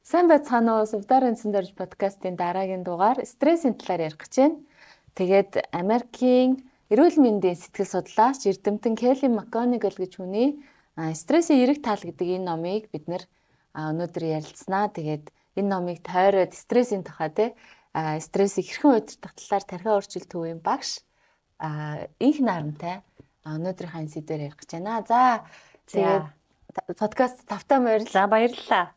Сайн байцгаана уу? Сувдарын цэндэрж подкастын дараагийн дугаар стрессийн талаар ярих гэж байна. Тэгээд Америкийн эрүүл мэндийн сэтгэл судлаач Эрдэмтэн Келли Макгонигал гэж хүний стрессийн эрэг тал гэдэг энэ номыг бид өнөөдөр ярилцсанаа. Тэгээд энэ номыг тойроод стрессийн тухай стрессийг хэрхэн удирдах талаар тархиа өөрчилт төвийн багш инх нарантай өнөөдрийнхээ сэдвээр ярих гэж байна. За тэгээд подкаст тавтаа баярлалаа.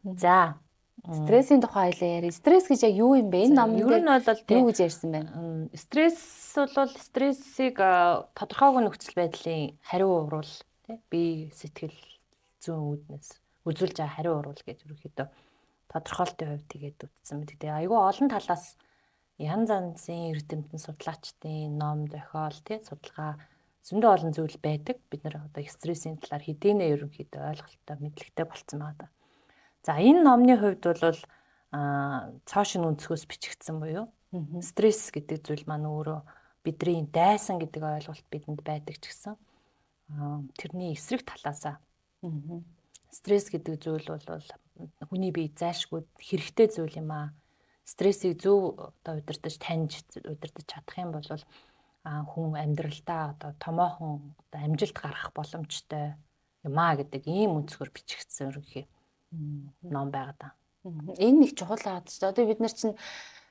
За стрессийн тухай хэлээ яри. Стресс гэж яг юу юм бэ? Энэ номд юу гэж ярьсан байна? Стресс бол стрессийг тодорхойгүй нөхцөл байдлын хариу урвал бие сэтгэл зүйн үүднээс үзүүлж байгаа хариу урвал гэж ерөнхийдөө тодорхойлтын хувьд тэгээд үтсэн мэт. Тэгээ айгүй олон талаас янз янзын эрдэмтэн судлаачдын ном зохиол судалгаа зөндөө олон зүйл байдаг. Бид нэр одоо стрессийн талаар хэдийнэ ерөнхийдөө ойлголттой мэдлэгтэй болцсон байна. За энэ номны хувьд бол цоошин өнцгөөс бичигдсэн буюу стресс гэдэг зүйл маань өөрөө бидний дайсан гэдэг ойлголт бидэнд байдаг ч гэсэн тэрний эсрэг талаасаа стресс гэдэг зүйл бол хүний бие зайлшгүй хэрэгтэй зүйл юм аа. Стрессийг зөв удирдах, таньж удирдах чадах юм бол хүн амьдралдаа одоо томоохон амжилт гаргах боломжтой юм аа гэдэг ийм өнцгөр бичигдсэн ерөнхий ном байгаа. Энэ нэг чухал байгаа ч одоо бид нар чинь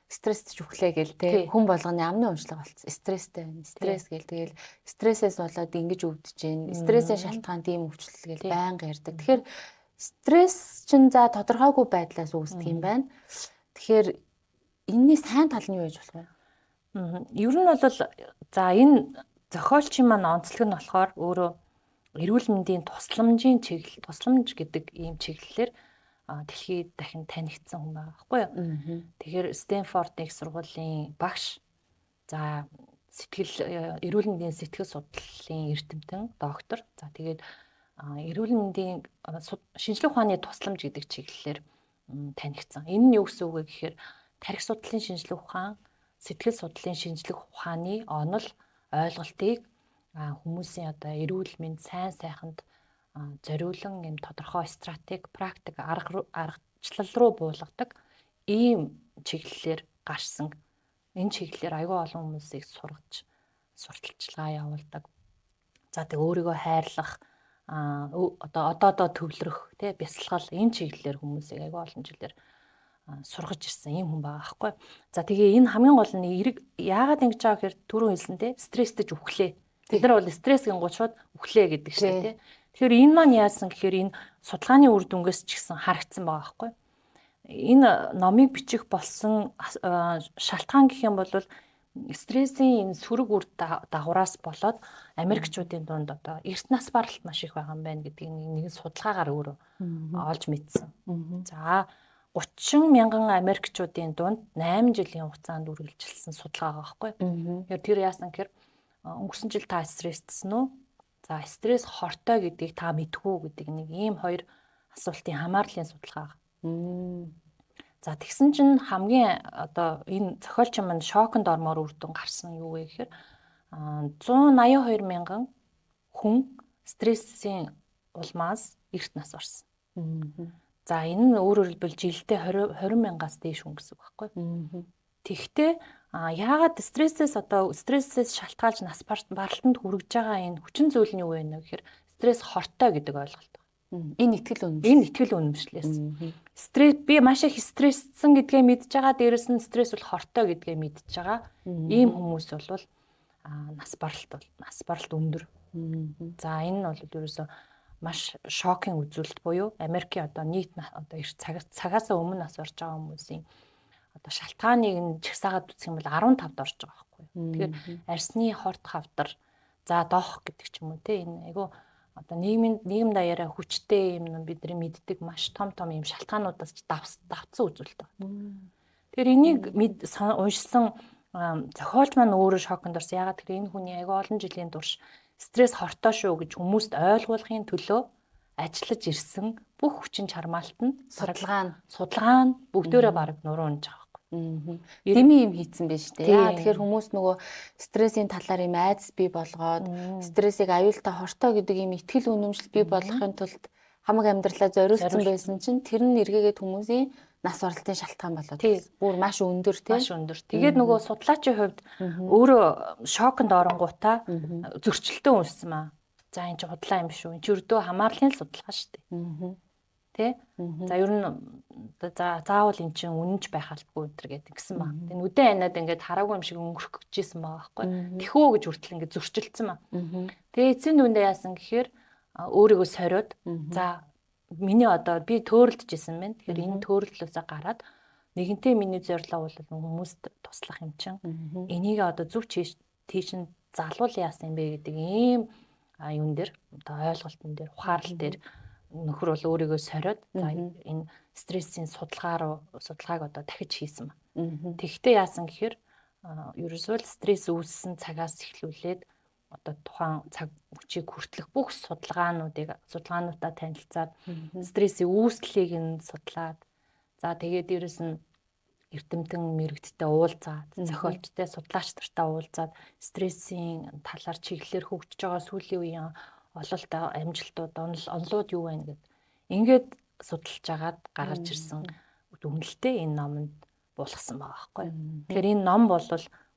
стресстэй үхлээ гэл те хүн болгоны амны уншлага болсон. Стресстэй байна. Стресс гэл тэгэл стрессээс болоод ингэж өвдөж जैन. Стрессээ шалтгаан тийм өвчлөл гэл байнга ярьдаг. Тэгэхээр стресс чинь за тодорхойгүй байдлаас үүсдэг юм байна. Тэгэхээр энэний сайн тал нь юу гэж болох вэ? Ер нь бол за энэ зохиолчийн маань онцлог нь болохоор өөрөө эрүүл мэндийн тусламж гэдэг ийм чиглэлээр дэлхийд дахин танигдсан хүн байгаа байхгүй юу. Тэгэхээр Стэнфорд их сургуулийн багш за эрүүл мэндийн сэтгэл судлалын эрдэмтэн доктор за тэгээд эрүүл мэндийн шинжлэх ухааны тусламж гэдэг чиглэлээр танигдсан. Энэ нь юу гэсэн үг вэ гэхээр тархи судлалын шинжлэх ухаан сэтгэл судлалын шинжлэх ухааны онол ойлголтыг хүмүүсийн одоо эрүүл мэнд сайн сайханд зориулан юм тодорхой стратеги, практик, аргачлал руу буулгадаг ийм чиглэлээр гарсан. Энэ чиглэлээр аюул олон хүмүүсийг сурталчилгаа явуулдаг. За тэг өөрийгөө хайрлах, одоо төвлөрөх, бясалгал энэ чиглэлээр хүмүүсийг аюул олон жилээр сургаж ирсэн юм хүн байгаа байхгүй. За тэгээ энэ хамгийн гол нь эрэг яагаад ингэж байгаа гэхээр түрүү хэлсэнтэй стресстэй үхлээ. Бид нар бол стресс гингууд шууд үхлээ гэдэг шүү дээ. Тэгэхээр энэ маань яасан гэхээр энэ судалгааны үр дүнгээс ч гэсэн харагдсан байгаа байхгүй. Энэ номыг бичих болсон шалтгаан гэх юм бол стрессийн энэ сөрөг үр дагавраас болоод Америкчуудын дунд одоо эрт нас баралт маш их байгаа юм байна гэдгийг нэгэн судалгаагаар өөрөө олж мэдсэн. За 30 мянган Америкчуудын дунд 8 жилийн хугацаанд үргэлжилсэн судалгаа байгаа байхгүй. Тэгэхээр тэр яасан гэхээр өнгөрсөн жил та стрессдсэн үү? За стресс хортой гэдгийг та мэдгүй гэдэг нэг ийм хоёр асуултын хамаарлын судалгаа байгаа. За тэгсэн чинь хамгийн одоо энэ зохиолч маань шоконд ормоор үр дүн гарсан юу вэ гэхээр 182 мянган хүн стрессийн улмаас эрт нас орсон. За энэ нь өөрөөр хэлбэл жилдээ 20 мянгаас дээш хүн гэсэн үг байхгүй. Тэгвэл яагаад стрессээс шалтгаалж нас баралтанд хүрэж байгаа энэ хүчин зүйл нь юу вэ гэхээр стресс хортой гэдэг ойлголт байна. Энэ итгэл үнэмшлээс. Стресс би маш их стресссэн гэдгээ мэдж байгаа, дээрэс нь стресс бол хортой гэдгээ мэдж байгаа. Ийм хүмүүс бол нас баралт өндөр. За энэ нь бол ерөөсөө маш шокийн үзүүлэлт буюу Америкийн одоо нийт одоо цагаас өмнө нас орж байгаа хүмүүсийн одоо шалтгааныг нь чагсаагаад үзэх юм бол 15-д орж байгаа байхгүй. Тэгэхээр арсны хорт хавдар за доох гэдэг ч юм уу энэ айгу одоо нийгэм даяараа хүчтэй юм бидний мэддэг маш том юм шалтгаануудаас давцсан үзүүлэлт байна. Тэгэхээр энийг уншсан зохиолч маань өөрөө шоконд орсон. Ягаад гэхээр энэ хүний айгу олон жилийн турш стресс хортой шүү гэж хүмүүст ойлгуулахын төлөө ажиллаж ирсэн бүх хүчин чармаалт нь судалгаа нь бүгдөө бараг нуруу унж байгаа байхгүй. Дэмий юм хийцэн байж тээ. Тэгэхээр хүмүүс нөгөө стрессийн талаар юм айдас бий болгоод стрессийг аюултай хортой гэдэг юм итгэл үнэмшил бий болгохын тулд хамаг амьдралаа зориулсан байсан чинь тэр нь эргээгээд хүмүүсийн нас баралтын шалтгаан болоод бүр маш өндөр тийм. Маш өндөр. Тэгээд нөгөө судлаачийн хувьд өөрөө шоконд оронгуудаа зөрчилтөө үүссэн маа. За энэ ч худлаа юм биш үү? Энд ч өрдөө хамаарлын судалгаа шүү дээ. Тэ? За ер нь заавал эн чинь үнэнч байх албагүй энэ гэдэг гисэн маа. Тэгээ нүдэн анаад ингээд хараагүй юм шиг өнгөрөх гэжсэн байгаа байхгүй. Тэхүү гэж хүртэл ингээд зөрчилдсөн маа. Тэгээ эцсийн дүндээ яасан гэхээр өөрийгөө сориод за миний одоо би төөрөлдөж исэн байна. Тэгэхээр энэ төөрөлдлөөсөө гараад нэгэнтээ миний зорилго бол хүмүүст туслах юм чинь. Энийг одоо зөв тийш нь залуул яасан юм бэ гэдэг ийм юун дээр одоо ойлголтын дээр ухаарлал дээр нөхөр бол өөрийгөө сориод за энэ стрессийн судалгааг одоо дахиж хийсэн ба. Тэгвэл яасан гэхээр ерөөсөө л стресс үүссэн цагаас эхлүүлээд одоо тухайн цаг хүчийг хүртэлх бүх судалгаануудаа танилцаад стрессийн үүслийг нь судлаад за тэгээд дээрэс нь эрдэмтэн мэрэгдтэй уулзаад зохиолчтой судлаач нартай уулзаад стрессийн талаар чиглэлээр хөгжиж байгаа сүүлийн үеийн ололт амжилтууд онлууд юу байна гэд ингээд судалж агаад гаргаж ирсэн үнэлтэд энэ номонд буулгасан байгаа байхгүй. Тэгэхээр энэ ном бол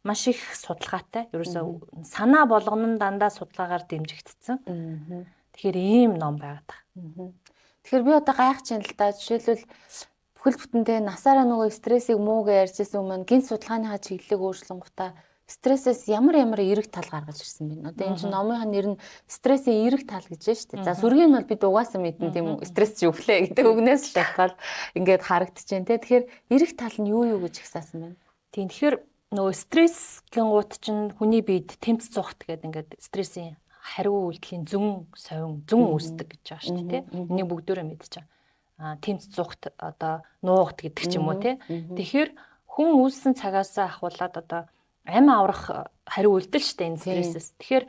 маш их судалгаатай. Ерөөсөө санаа болгоно нь дандаа судалгаагаар дэмжигдсэн. Тэгэхээр ийм ном байгаад байгаа. Тэгэхээр би одоо гайхаж байна л да. Жишээлбэл бүхэл бүтэндээ насаараа нөгөө стрессийг муугаар ярьжсэн өмнө гинт судалгааныхаа чиглэлийг өөрчлөнгутаа стрессээс ямар эерэг тал гаргаж ирсэн бэ? Одоо энэ чинь номынхаа нэр нь стрессийн эерэг тал гэж байна шүү дээ. За сүргийн нь бол бид угаасаа мэдэн тийм үү? Стресс чи өглөө гэдэг үгнээс л дахиад ингээд харагдчихээн те. Тэгэхээр эерэг тал нь юу гэж ихсаасан байна? Тийм тэгэхээр нөгөө стресс гингууд чинь хүний биед тэмц цухт гэдэг ингээд стрессийн хариу үйлдэлийн зүүн үүсдэг гэж байгаа шүү дээ. Энийг бүгдөө мэдчихэж байгаа. Тэмц цухт одоо нуугт гэдэг ч юм уу те. Тэгэхээр хүн үүссэн цагаас ахуулаад одоо амь аврах хариу үйлдэл шүү дээ энэ стрессээс. Тэгэхээр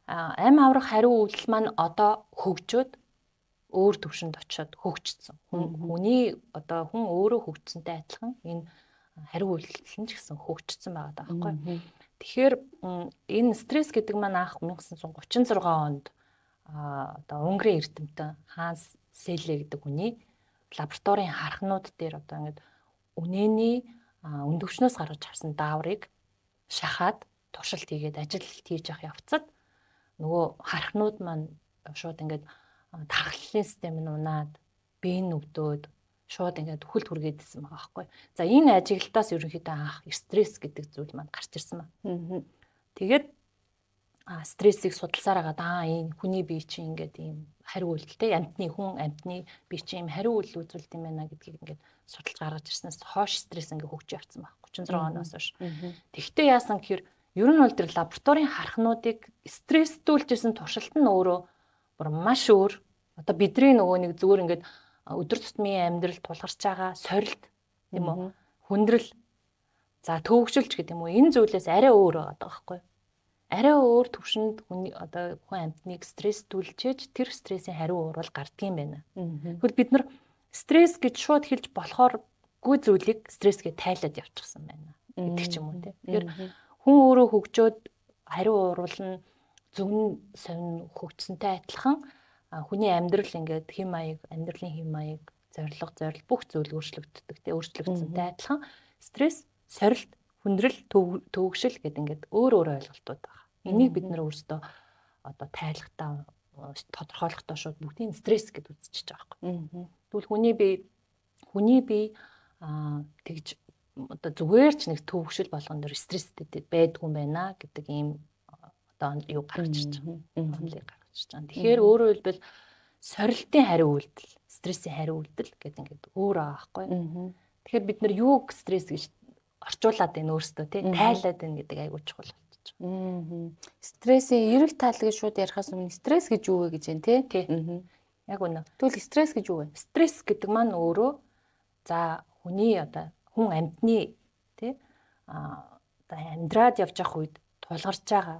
амь аврах хариу үйлдэл маань одоо хөгжөөд өөр төвшөнд очиод хөгжсөн. Хүний одоо хүн өөрөө хөгжсөнтэй адилхан энэ хариу үйлдэл нь ч гэсэн хөгжсөн байгаа байхгүй. Тэгэхээр энэ стресс гэдэг маань анх 1936 онд одоо Унгарын эрдэмтэн Ханс Селле гэдэг хүний лабораторийн хархнууд дээр одоо ингээд үнэний өндөвчнөөс гаргаж авсан дааврыг шахаад туршилт хийгээд ажилт хийж явах явцад нөгөө хархнууд маань шууд ингээд тархлын систем нь унаад биеийн өвдөөд шууд ингээд үхэлд хүргээдсэн байгаа байхгүй. За энэ ажиглалтаас ерөнхийдөө анх стресс гэдэг зүйл маань гарч ирсэн ба. Тэгээд стрессийг судалсаар агаад энэ хүний бие чинь ингээд ийм хариу үйлдэлтэй хүн амьтны бие чинь ийм хариу үйлдэл үзүүлдэг юм байна гэдгийг ингээд судалж гаргаж ирснээс хойш стресс ингээд хөгжиж явцсан баг 36 оноос хойш. Тэгвэл яасан гэхээр ер нь бол тэр лабораторийн хархнуудыг стресстүүлжсэн туршилт нь өөрөө бүр маш өөр. Одоо бидний нөгөө нэг зүгээр ингээд өдөр тутмын амьдрал тулгарч байгаа сорилт тийм үү хүндрэл за төвөгшөлч гэдэг юм уу энэ зүйлээс арай өөр байгаа байхгүй. Арай өөр төвшөнд хүн амьтныг стресстүүлжээж тэр стрессийн хариу уурвал гардгийм байна. Тэгвэл бид нар стресс гэж шууд хэлж болохооргүй зүйлийг стресс гэж тайлаад явчихсан байна гэдэг ч юм уу тийм. Тэгэхээр хүн өөрөө хөгжөөд хариу уурвал нь зөвн совин хөгжсөнтэй адилхан хүний амьдрал ингээд амьдралын хэм маяг, зорилго бүх зүйл өөрчлөгддөг тийм өөрчлөгдсөнтэй адилхан стресс, сорилт, хүндрэл, төвөгшил гэдэг ингээд өөр ойлголтууд байна. Энийг бид нар өөрсдөө одоо тайлахтаа тодорхойлохдоо шууд бүгдийг стресс гэж үзчихэж байгаа байхгүй. Тэгвэл хүний бие тэгж одоо зүгээр ч нэг төвөгшил болгон дөр стресстэй байдгүй юм байна гэдэг ийм одоо юу гаргаж ирж байгаа. Онлыг гаргаж ирж байгаа. Тэгэхээр өөрөөр хэлбэл сорилтын хариу үйлдэл, стрессийн хариу үйлдэл гэдэг ингээд өөр байгаа байхгүй. Тэгэхээр бид нар юуг стресс гэж орчуулад байна өөрсдөө тий тайлаад байна гэдэг айгуу чухал болчихж байгаа. Стрессийн эерэг тал гэж шууд ярихаас өмнө стресс гэж юу вэ гэж байна тий. Яг үнэ. Тэгвэл стресс гэж юу вэ? Стресс гэдэг маань өөрөө за хүний одоо хүн амьтны тий одоо амьдраад явж явах үед тулгарч байгаа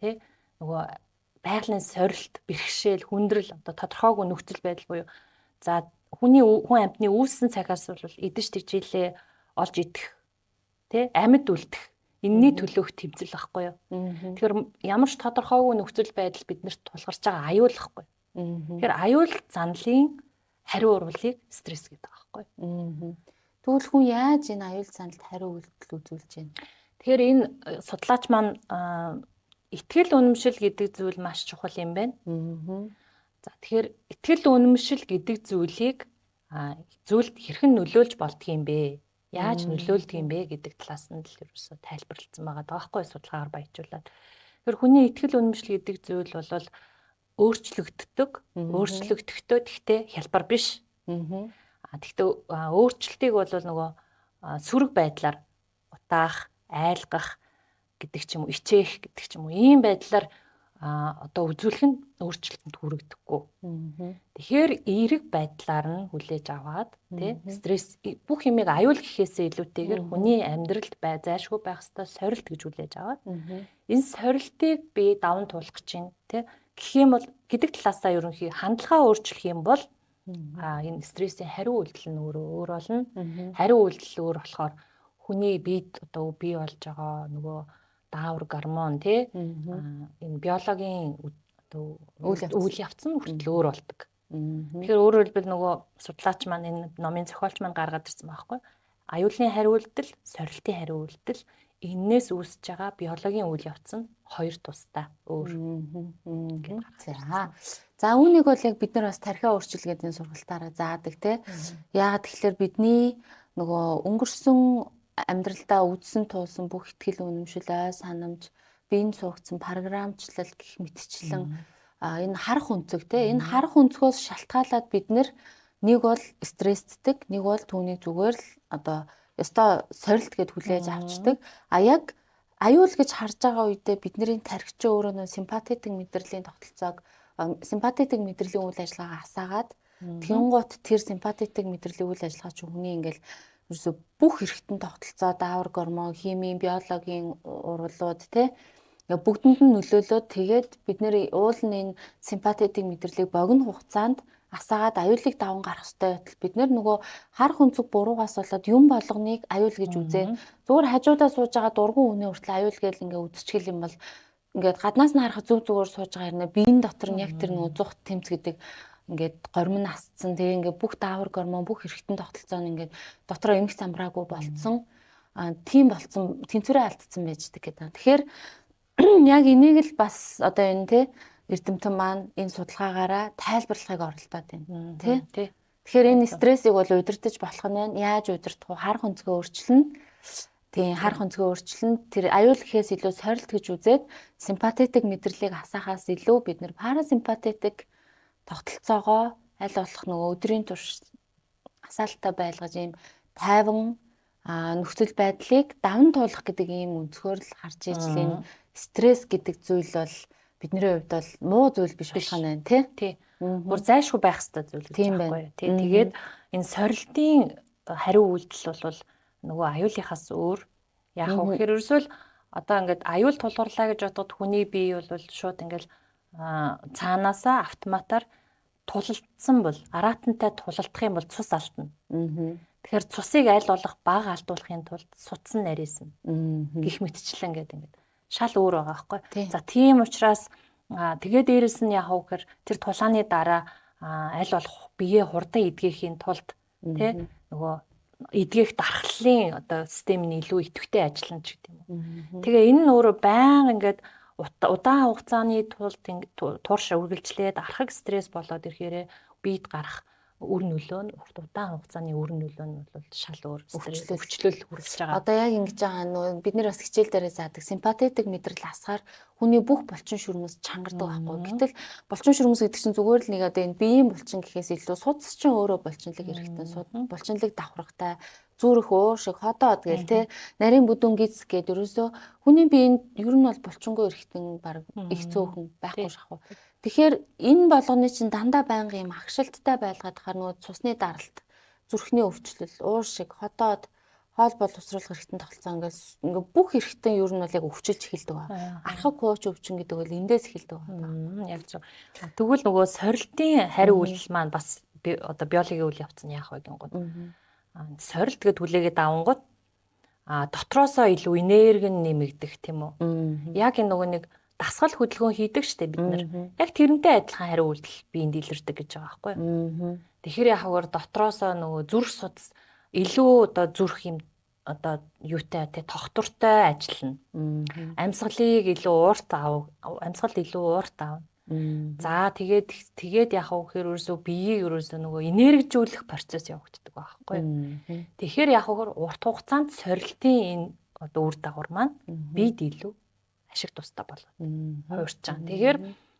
тий нөгөө байгалийн сорилт, бэрхшээл, хүндрэл одоо тодорхойгүй нөхцөл байдал буюу за хүн амьтны үүссэн цагаас бол идэж тижилээ олж идэх тий амьд үлдэх энэний төлөөх тэмцэл байхгүй юу. Тэгэхээр ямар ч тодорхойгүй нөхцөл байдал биднэрт тулгарч байгаа аюул байхгүй. Тэгэхээр аюул заналын хариу урвалыг стресс гэдэг байгаа байхгүй. Тэгвэл хүн яаж энэ аюул заналд хариу үйлдэл үзүүлж байна? Тэгэхээр энэ судлаач маань итгэл үнэмшил гэдэг зүйл маш чухал юм байна. За тэгэхээр итгэл үнэмшил гэдэг зүйлийг зүйлд хэрхэн нөлөөлж болдго юм бэ? Яаж нөлөөлдөг юм бэ гэдэг талаас нь л ерөөсөө тайлбарлагдсан байгаа даахгүй судалгаагаар баяжуулаад. Тэгэхээр хүний итгэл үнэмшил гэдэг зүйл бол өөрчлөгддөг, өөрчлөгдөхдөө гэхдээ хялбар биш. Гэхдээ өөрчлөлтийг бол нөгөө сөрөг байдлаар утаах, айлгах гэдэг ч юм уу, ичээх гэдэг ч юм уу, ийм байдлаар одоо үзүүлэх нь өөрчлөлтөнд хүрэгдэхгүй. Тэгэхээр эерэг байдлаар нь хүлээж аваад тий стресс бүх юмыг аюул гэхээсээ илүүтэйгээр хүний амьдралд зайлшгүй байх ёстой сорилт гэж хүлээж аваад энэ сорилтыг би даван туулах гэж чинь тий гэх юм бол гэдэг талаасаа ерөнхий хандлагаа өөрчлөх юм бол энэ стрессийн хариу үйлдэл нь өөр болно. Хариу үйлдэл өөр болохоор хүний биед одоо бий болж байгаа нөгөө даавар гормон тий энэ биологийн одоо үйл явц нь хүртэл өөр болдог. Тэгэхээр өөрөөр хэлбэл нөгөө судлаач маань энэ номын зохиолч маань гаргаад ирсэн байхгүй. Аюулын хариу үйлдэл, сорилтын хариу үйлдэл энээс үүсэж байгаа биологийн үйл явц нь хоёр тусдаа өөр. За үүнийг бол яг бид нар бас тархиа өөрчилгээдийн сургалтаараа заадаг тий. Яагаад тэгэхээр бидний нөгөө өнгөрсөн амьдралдаа үдсэн туулсан бүх итгэл үнэмшил, ой санамж, биеийн цугцсан програмчлал гэх мэтчлэн энэ харах өнцөг те энэ харах өнцгөөс шалтгаалаад бид нэг бол стрессддэг, нэг бол түүний зүгээр л одоо ёстой сорилт гэд хүлээж авчдаг. Яг аюул гэж харж байгаа үедээ бидний тархич өөрөө нөө симпатик мэдрэлийн тогтолцоог симпатик мэдрэлийн үйл ажиллагаагаа асаагаад тэгэнгუთ тэр симпатик мэдрэлийн үйл ажиллагаа чинь хүний ингээл ерөөсө бүх эргэтэн тогтолцоо, даавар гормон, химийн, биологийн урвалууд те бүгдэнд нь нөлөөлөөд тэгээд бид нэр уулын энэ симпатик мэдрэлийг богино хугацаанд асаагаад аюулыг даван гарах хэрэгтэй байтал бид нөгөө харах өнцөг буруугаас болоод юм болгоныг аюул гэж үзээд зүгээр хажуудаа сууж байгаа дургуун үнэ хүртэл аюул гэж ингээ үзчихэл юм бол ингээд гаднаас нь харахад зүг зүгээр сууж байгаа хэрнээ биеийн дотор нь яг тэр нөгөө зүхт тэмц гэдэг ингээд гормон асцсан тэгээ ингээд бүх даавар гормон бүх эргэтэн тогтолцоо нь ингээд дотроо эмх замбраагүй болцсон тийм болцсон тэнцвэрээ алдсан байждаг гэдэг. Тэгэхээр яг энийг л бас одоо энэ те эрдэмтэн маань энэ судалгаагаараа тайлбарлахыг оролдоод байна тий. Тэгэхээр энэ стрессийг бол удирдах болох нь байна. Яаж удирдах вэ? Харах өнцгөө өөрчилнө. Тийм харах өнцгөө өөрчилнө. Тэр аюул гэхээс илүү сорилт гэж үзээд симпатик мэдрэлийг асаахаас илүү бид нэр парасимпатик тогтолцоогоо аль болох нөгөө өдрийн турш асаалтаа байлгаж ийм тайван нөхцөл байдлыг даван туулах гэдэг ийм өнцгөр л харж ижлийн стресс гэдэг зүйл бол бидний хувьд бол муу зүйл биш болох нь байна тий. Бүр зайлшгүй байх ёстой зүйл гэж байхгүй юу тий. Тэгээд энэ сорилтын хариу үйлдэл бол нөгөө аюулынхаас өөр яах вэ гэхээр ерөөсөө одоо ингээд аюул тулгуурлаа гэж бодоход хүний бие бол шууд ингээд цаанаасаа автоматар тулалдсан бол аратантай тулалдах юм бол цус алдна. Тэгэхээр цусыг аль болох бага алдуулахын тулд судсан нарийсан гих мэтчлэн гэдэг ингээд шал өөр байгаа байхгүй. За тийм учраас тэгээ дээрэс нь яах вэ гэхээр тэр тулааны дараа аль болох биеэ хурдан эдгэхийн тулд тий нөгөө эдгэх дархлын одоо системийн илүү идэвхтэй ажиллана ч гэдэг юм. Тэгээ энэ нь өөрөө байнга ингээд удаан хугацааны тулд турш үргэлжлээд архаг стресс болоод ирэхээр биед гарах үр нөлөө нь удаан хугацааны үр нөлөө нь бол шал өөр өвчлөл хүргэж байгаа. Одоо яг ингэж байгаа нөө бид нэр бас хичээл дээрээ заадаг симпатик мэдрэл асгаар хүний бүх булчин шүрмэс чангардаг байхгүй. Гэтэл булчин шүрмэс гэдэг чинь зүгээр л нэг одоо энэ биеийн булчин гэхээс илүү судас чинь өөрөө булчинлаг хэрэгтэй. Булчинлаг давхрагтай зүрх уур шиг ходоод гээл те нарийн бүдүүн гиз гээд ерөөсөө хүний биеинд ер нь бол булчингүй эргэтэн баг их цөөхөн байхгүй шахав. Тэгэхээр энэ болгоны чинь дандаа байнгын юм агшилттай байлгаад хахаар нөгөө цусны даралт, зүрхний өвчлөл, уур шиг ходоод хоол бол тусруулах эргэтэн тогтолцоо ингээ бүх эргэтэн ер нь бол яг өвчилж эхэлдэг ба. Архаг хууч өвчин гэдэг бол эндээс эхэлдэг ба. Яг зөв. Тэгвэл нөгөө сорилтын хариу үйлдэл маань бас одоо биологийн үйл явц нь яах вэ гингод. Сорилт гэд хүлээгээд давангууд дотроосоо илүү энерги нэмэгдэх тийм үү. Яг энэ нөгөө нэг дасгал хөдөлгөөн хийдэг штэ бид нар. Яг тэрнтэй адилхан хариу үйлдэл биеинд илэрдэг гэж байгаа байхгүй юу? Тэгэхээр яхагөр дотроосоо нөгөө зүрх судас илүү одоо зүрх юм одоо юутай те тогтвортой ажиллана. Амьсгалыг илүү уурт аав, амьсгал илүү уурт аав. За тэгээд яах вэ гэхээр ерөөсөө биеийг ерөөсөө нөгөө энержүүлэх процесс явагддаг байхгүй юу? Тэгэхээр яах вэ урт хугацаанд сорилтын энэ одоо үр дагавар маань биед илүү ашиг тустай болоод хуурч байгаа. Тэгэхээр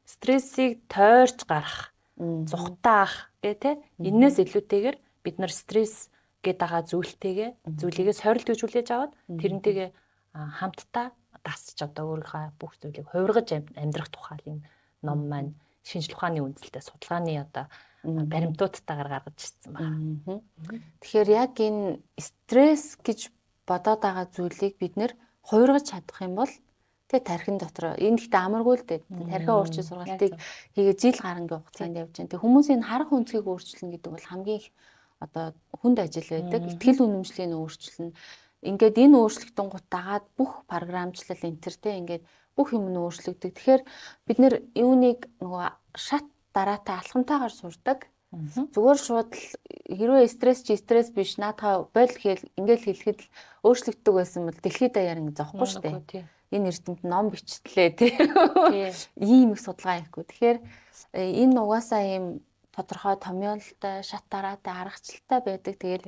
стрессийг тойрч гарах, зүхтаах гэх те энээс илүүтэйгээр бид нар стресс гээд байгаа зүйлийгээ сорилт гэж хүлээж аваад тэрнтэйгээ хамтдаа дасч одоо өөрийнхөө бүх зүйлийг хувиргаж амьдрах тухай юм ном маань шинжлэх ухааны үндэслэлтэй судалгааны одоо баримтуудтайгаар гаргаж ирсэн байна. Тэгэхээр яг энэ стресс гэж бодоод байгаа зүйлийг бид нэр хувиргаж чадах юм бол тэгээ тархин дотор энэ ихтэй амаргүй л дээ. Тархин уурчин сургалтыг хийгээд жил гарангийн хугацаанд явж байна. Тэг хүмүүсийн харах өнцгийг өөрчилнө гэдэг бол хамгийн их одоо хүнд ажил байдаг. Итгэл үнэмшлийн өөрчлөлт. Ингээд энэ өөрчлөлтөн гут дагаад бүх програмчлал энтертэй ингээд бүх юм нь өөрчлөгдөг. Тэгэхээр бид нэр юуныг нөгөө шат дараатай алхамтайгаар сурдаг. Зүгээр шууд хэрвээ стресс биш наадхаа бойл ингээл хэлэхэд л өөрчлөгддөг байсан бол дэлхийд даяар ингэ зовхгүй шүү дээ. Энэ эрдэмт ном бичтлээ тий. Ийм их судалгаа хийхгүй. Тэгэхээр энэ угаасаа ийм тодорхой томьёолтой, шат дараатай, аргачлалтай байдаг. Тэгээд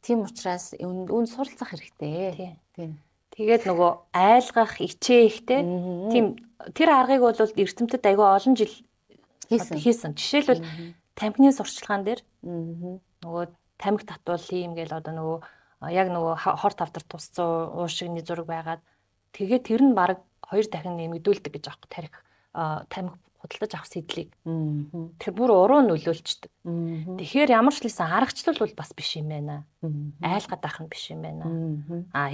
тийм учраас үүнд суралцах хэрэгтэй. Тийм. Тэгээд нөгөө айлгах, ичээх тийм тэр аргыг бол эрдэмтэд айгүй олон жил хийсэн. Жишээлбэл тамхины сурчлагаан дээр нөгөө тамхи татвал юм гээл одоо нөгөө яг нөгөө хор тавдар тусцсан уушигны зураг байгаад тэгээд тэр нь баг 2 дахин нэмэгдүүлдэг гэж аахгүй тарих тамхи худалдаж авах сэдлийг. Тэгэхээр бүр уруу нөлөөлчдөг. Тэгэхээр ямар ч лсэн аргачлал бол бас биш юм байна. Айлгаад ах нь биш юм байна.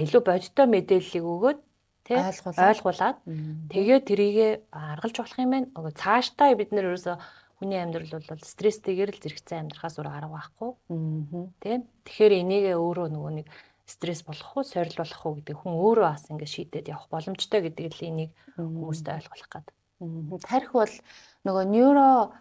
Илүү бодиттой мэдээллийг өгөөд ойлгуулад тэгээд тэрийгэ аргалж болох юм байна. Цаашдаа бид нэр ерөөсө хүний амьдрал бол стресстэйгээр л зэрэгцэн амьдрахаас өөр арга байхгүй. Тийм. Тэгэхээр энийгээ өөрөө нөгөө нэг стресс болох уу, сорил болох уу гэдэг хүн өөрөө бас ингэ шийдээд явах боломжтой гэдэг л энийг хүмүүст ойлгуулах гэдэг. Тарих бол нөгөө нейро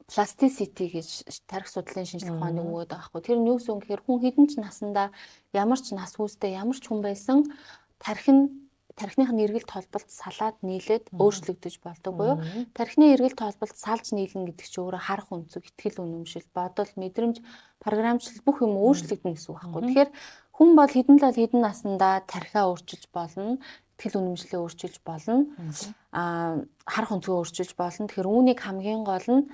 пластицити гэж тарих судлалын шинжлэх ухааны өгөөд байгаа хгүй. Тэр нь юу гэсэн үг гэхээр хүн хэдэн ч насандаа ямар ч нас хүүстэй ямар ч хүн байсан тархиных нь эргэлт холболт салаад нийлээд өөрчлөгдөж болдог буюу тархины эргэлт холболт салж нийлнэ гэдэг чинь өөрөө харах өнцөг, итгэл үнэмшил, бодол, мэдрэмж, програмчлал бүх юм өөрчлөгдөн гэсэн үг байхгүй. Тэгэхээр хүн бол хэдэн насандаа тархиа өөрчилж болно, итгэл үнэмшлээ өөрчилж болно, харах өнцгөө өөрчилж болно. Тэгэхээр үүнийг хамгийн гол нь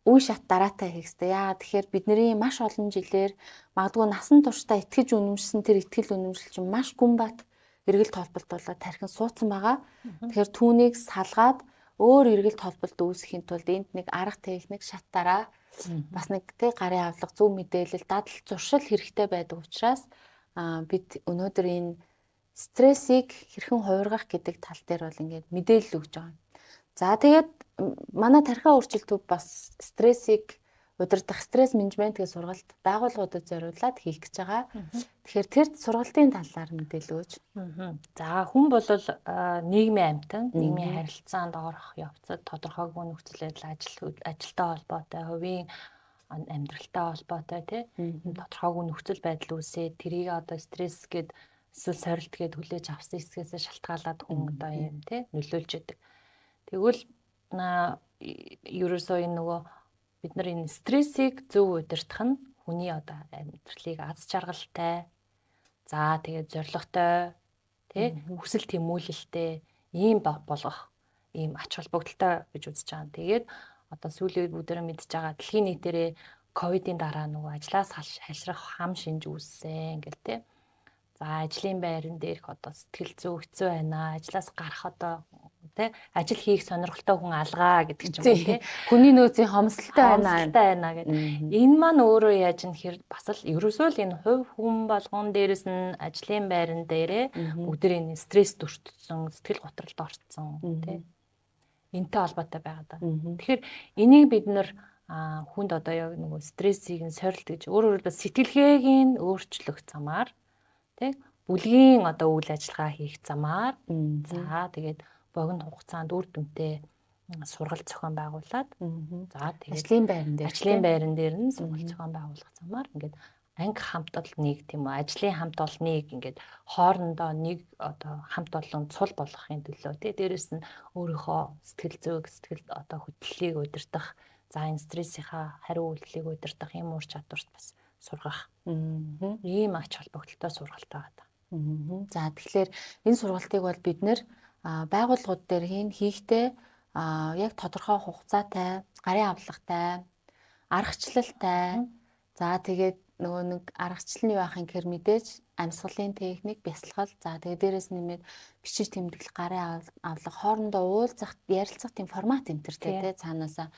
үе шат дараатай хийх хэрэгтэй. Яагаад тэгэхээр бидний маш олон жилээр магадгүй насан туршдаа итгэж үнэмшсэн тэр итгэл үнэмшил чинь маш гүн бат эргэлт холболт болоод тархин суудсан байгаа. Тэгэхээр түүнийг салгаад өөр эргэлт холболт үүсгэхийн тулд энд нэг арга техник, шат дараа бас нэг гарын авлага, зөв мэдээлэл, дадал, зуршил хэрэгтэй байдаг учраас бид өнөөдөр энэ стрессийг хэрхэн хувиргах гэдэг тал дээр бол ингээд мэдээлэл өгж байгаа. За тэгээд манай тархиа өөрчлөлт төв бас стрессийг удирдах стресс менежмент гэх сургалт байгууллагуудад зориулаад хийх гэж байгаа. Тэгэхээр тэр сургалтын талаар мэдээлэл өгөөч. За хүн бол нийгмийн амьтан, нийгмийн харилцаанд орох явцад тодорхойгүй нөхцөл байдал, ажилтай холбоотой, хувийн амьдралтай холбоотой тийм тодорхойгүй нөхцөл байдал үүсээд тэрийг одоо стресс гээд эсвэл сорилт гээд хүлээж авсан хэсгээс шалтгаалаад хүн одоо юм тийм нөлөөлж идэг. Тэгвэл ерөөсөө энэ нөгөө бид нар энэ стрессийг зөв удирдах нь хүний одоо амьдралыг аз жаргалтай, за тэгээд зоригтой, хүсэл тэмүүлэлтэй ийм болгох ийм ач холбогдолтой гэж үзэж байгаа. Тэгээд одоо сүүлийн үед бүгдээрээ мэдж байгаа дэлхийн нийтээрээ ковидын дараа нөгөө ажлаас халшрах хам шинж үүссэн гэл тэ. За ажлын байран дээрх одоо сэтгэл зүй хэцүү байна. Ажлаас гарах одоо ажил хийх сонирхолтой хүн алгаа гэдэг ч юм уу тий. Хүний нөөцийн хомсолтой байна гэдэг. Энэ маань өөрөө яаж юм хэр бас л ерөөсөө л энэ хувь хүн болгон дээрээс нь ажлын байран дээрээ бүгдээ энэ стресс дүртсэн, сэтгэл готролд орцсон тий. Энтэй холбоотой байгаа даа. Тэгэхээр энийг бид нэр хүнд одоо яг нөгөө стрессийг нь сорилт гэж өөрөөр хэлбэл сэтгэлгээг нь өөрчлөх замаар тий бүлгийн одоо үйл ажиллагаа хийх замаар за тэгээд богино хугацаанд үр дүнтэй сургалт зохион байгуулад за тэгээд ажлын байран дээр нь сургалт зохион байгуулах замаар ингээд анги хамт олныг тийм үү ажлын хамт олныг ингээд хоорондоо нэг одоо хамт олон цул болгохын төлөө тий дээрэс нь өөрийнхөө сэтгэл зүйг сэтгэл одоо хөдлөлийг удирдах за энэ стрессийнхаа хариу үйлдэлийг удирдах юм ур чадварт бас сургах ийм ач холбогдолтой сургалт байгаа. За тэгэхээр энэ сургалтыг бол бид нэр байгууллагууд дээр хийхдээ яг тодорхой хугацаатай, гарын авлагатай, аргачлалтай. За тэгээд нөгөө нэг аргачлал нь юу ахын гэхээр мэдээж амьсгалын техник, бясалгал. За тэгээд дээрэс нэмээд бичиж тэмдэглэх гарын авлага хоорондоо уулзах, ярилцах тийм формат энтер тий цаанаасаа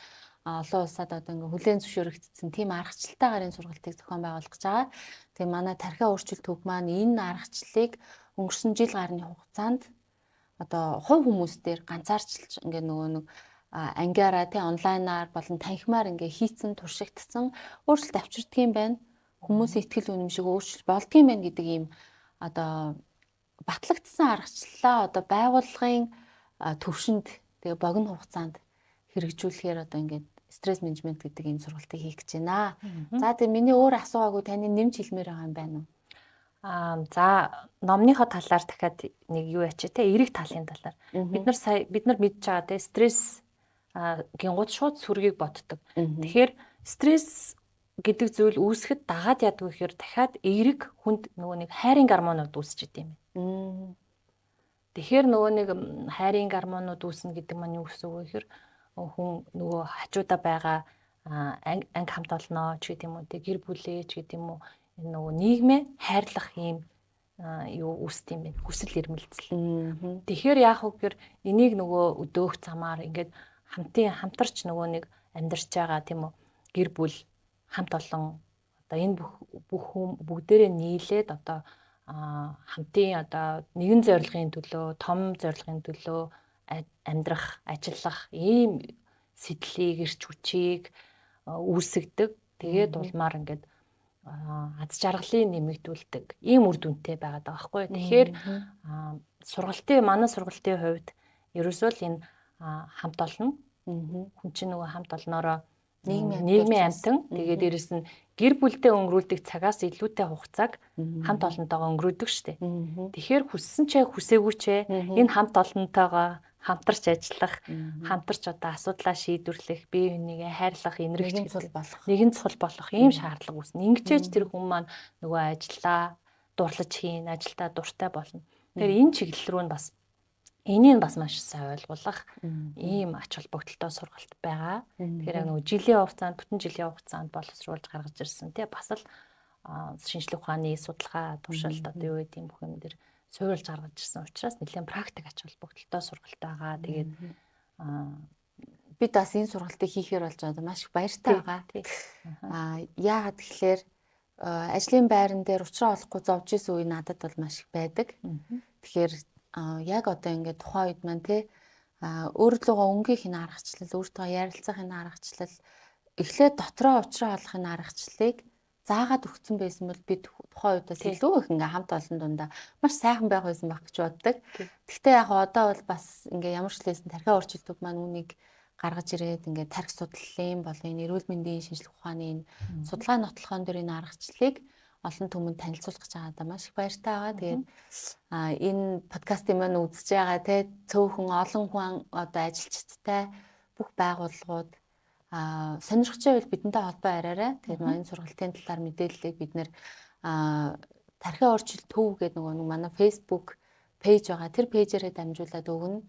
олон улсад одоо ингээ хүлээн зөвшөөрөгдсөн тийм аргачлалтай гарын сургалтыг зохион байгуулах гэж байгаа. Тэгээ манай тархиа өөрчлөлт төв маань энэ аргачлалыг өнгөрсөн жил гарны хугацаанд одоо хувь хүмүүс дээр ганцаарчилж ингээ нөгөө нэг ангиараа тий онлайнаар болон танхимаар ингээ хийцэн туршигдсан өөрчлөлт авчирдаг юм байна. Хүмүүсийн ихтгэл үнэмшиг өөрчлөлт болдгийм байна гэдэг ийм одоо батлагдсан аргачлалаа одоо байгууллагын төвшөнд тэгээ богино хугацаанд хэрэгжүүлэхээр одоо ингээд стресс менежмент гэдэг энэ сургалтыг хийх гэж байна. За тэгээ миний өөр асуугаагүй таны нэмж хэлмээр байгаа юм байна уу? За номныхоо талаар дахиад нэг юу ячи те эрэг талын талаар. Бид нар мэдж байгаа те стресс гингууд шууд сүргийг боддог. Тэгэхээр стресс гэдэг зүйл үүсгэхэд дагаад ядгүй гэхээр дахиад эрэг хүнд нөгөө нэг хайрын гормонууд үүсч идэм юм. Тэгэхээр нөгөө нэг хайрын гормонууд үүснэ гэдэг маань юу гэсэн үг вэ гэхээр хүн нөгөө хажуудаа байгаа анги хамт олноо ч гэдэг юм уу те гэр бүлээ ч гэдэг юм уу энэ нөгөө нийгмээ хайрлах юм юу үүсд юм бэ хүсэл эрмэлзэл. Тэгэхээр яах вэ гэхээр энийг нөгөө өдөөх замаар ингээд хамтарч нөгөө нэг амьдарч байгаа тийм үү гэр бүл хамт олон одоо энэ бүх бүгдээрээ нийлээд одоо хамтын одоо нэгэн зорилгын төлөө том зорилгын төлөө амьдрах ажиллах ийм сэтлийг эрч хүчийг үүсгдэг. Тэгээд улмаар ингээд аз жаргалыг нэмэгдүүлдэг ийм үр дүнтэй байгаад байгаа байхгүй. Тэгэхээр манай сургалтын хувьд ерөөсөө л энэ хамт олон хүн чинь нөгөө хамт олноороо нийгмийн амтан тэгээд дээрэс нь гэр бүлдээ өнгөрүүлдэг цагаас илүүтэй хугацааг хамт олонтойгоо өнгөрөөдөг штэ. Тэгэхээр хүссэн ч хүсээгүй ч энэ хамт олонтойгоо хамтарч ажиллах, хамтарч одоо асуудлаа шийдвэрлэх, бие бинийгээ хайрлах, энергч нэгэн цул болох ийм шаардлага үүснэ. Ингэжээж тэр хүн маань нөгөө ажиллаа дурлаж хийн, ажилдаа дуртай болно. Тэгэхээр энэ чиглэл рүү нь бас энийг бас маш сайн ойлгуулах ийм ач холбогдолтой сургалт байгаа. Тэгэхээр нөгөө жилийн хугацаанд, бүтэн жилийн хугацаанд боловсруулж гаргаж ирсэн тий бас л шинжлэх ухааны судалгаа, туршилт одоо юу гэдэг юм бүх юм дээр суурилж гаргаж ирсэн учраас нэлээд практик ач холбогдолтой сургалт байгаа. Тэгээд бид бас энэ сургалтыг хийхээр болж байгаа маш их баяртай байгаа. Яагаад тэгэхээр ажлын байран дээр уучраа олохгүй зовж исэн үе надад бол маш их байдаг. Тэгэхээр яг одоо ингээд тухайн үед маань те өөрлөгөө өнгөх энэ аргачлал, өөртөө ярилцах энэ аргачлал эхлээд дотроо уучраа олох энэ аргачлалыг заагаад өгсөн байсан бол бид тухайн үедээс илүү их ингээ хамт олон дундаа маш сайхан байх байсан байх гэж боддог. Гэхдээ яг одоо бол бас ингээ ямар ч хэлсэн тархиа өөрчлөлтүүд маань үнийг гаргаж ирээд ингээ тархи судлалын болон эрүүл мэндийн шинжлэх ухааны судалгаа нотлохоон дээр энэ аргачлалыг олон түмэнд танилцуулах гэж байгаадаа маш их баяртай байгаа. Тэгээд энэ подкастын маань үзэж байгаа те цөөхөн олон хүн одоо ажилчдтай бүх байгууллагууд сонирхч байвал бидэнтэй холбоо араарай. Тэгээд энэ сургалтын талаар мэдээллийг бид нэр тархиа өөрчлөлт төв гэдэг нөгөө манай Facebook пэйж байгаа. Тэр пэйжээрээ дамжуулаад өгнө.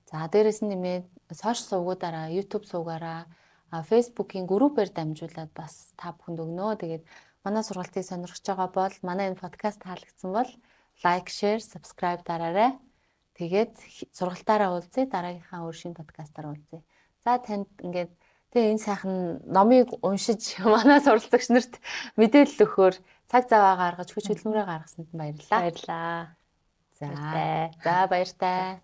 За дээрэс нь нэмээд сошиал сувгуудаараа, YouTube сувгаараа, Facebook-ийн группээр дамжуулаад бас та бүхэнд өгнө. Тэгээд манай сургалтыг сонирхож байгаа бол манай энэ подкаст таалагдсан бол лайк, шеэр, subscribe дараарай. Тэгээд сургалтаараа уулзъя. Дараагийнхаа өөр шинэ подкастаар уулзъя. За танд ингээд тэгээ энэ сайхан номыг уншиж манай суралцагч нарт мэдээлэл өгөхөөр цаг зав гаргаж хүч хөдөлмөрөө гаргасанд баярлалаа. Баярлалаа. За баяртай.